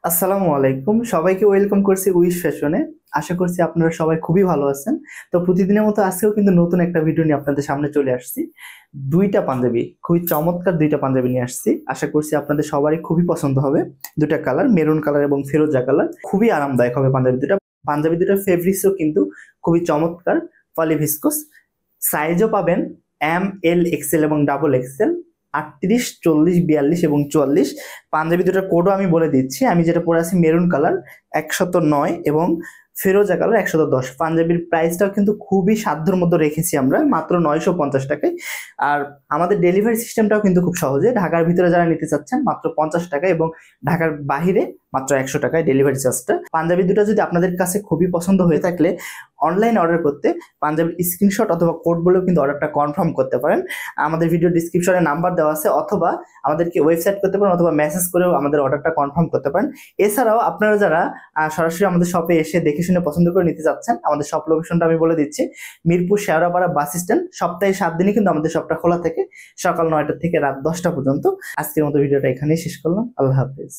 আসসালামু আলাইকুম, সবাইকে ওয়েলকাম করছি উইশ ফ্যাশনে। আশা করছি আপনারা সবাই খুবই ভালো আছেন। তো প্রতিদিনের মতো আজকেও কিন্তু নতুন একটা ভিডিও নিয়ে আপনাদের সামনে চলে আসছি। দুইটা পাঞ্জাবি, খুবই চমৎকার দুইটা পাঞ্জাবি নিয়ে আসছি। আশা করছি আপনাদের সবারই খুবই পছন্দ হবে। দুটা কালার, মেরুন কালার এবং ফিরোজা কালার, খুবই আরামদায়ক হবে পাঞ্জাবি দুটা। পাঞ্জাবি দুটার ফেব্রিক্সও কিন্তু খুবই চমৎকার, পলিভিসকস। সাইজও পাবেন এম, এল, এক্সেল এবং ডাবল এক্সেল, 38, 40, 42 এবং 44। পাঞ্জাবি দুটার কোডও আমি বলে দিচ্ছি। আমি যেটা পরে আছি মেরুন কালার 109 এবং ফিরোজা কালার 110। পাঞ্জাবির প্রাইসটাও কিন্তু খুবই সাধ্যের মধ্যে রেখেছি আমরা, মাত্র 950 টাকায়। আর আমাদের ডেলিভারি সিস্টেমটাও কিন্তু খুব সহজে। ঢাকার ভিতরে যারা নিতে চাচ্ছেন মাত্র 50 টাকা এবং ঢাকার বাহিরে মাত্র 100 টাকায় ডেলিভারি চার্জটা। পাঞ্জাবি দুটো যদি আপনাদের কাছে খুবই পছন্দ হয়ে থাকলে অনলাইন অর্ডার করতে পাঞ্জাবির স্ক্রিনশট অথবা কোড বলেও কিন্তু অর্ডারটা কনফার্ম করতে পারেন। আমাদের ভিডিও ডিসক্রিপশনে নাম্বার দেওয়া আছে, অথবা আমাদেরকে ওয়েবসাইট করতে পারেন, অথবা মেসেজ করেও আমাদের অর্ডারটা কনফার্ম করতে পারেন। এছাড়াও আপনারা যারা সরাসরি আমাদের শপে এসে দেখে শুনে পছন্দ করে নিতে চাচ্ছেন, আমাদের শপ লোকেশনটা আমি বলে দিচ্ছি। Mirpur Shewrapara bus stand. সপ্তাহে 7 দিনই কিন্তু আমাদের শপটা খোলা থাকে, সকাল 9টা থেকে রাত 10টা পর্যন্ত। আজকের মতো ভিডিওটা এখানেই শেষ করলাম। আল্লাহ হাফেজ।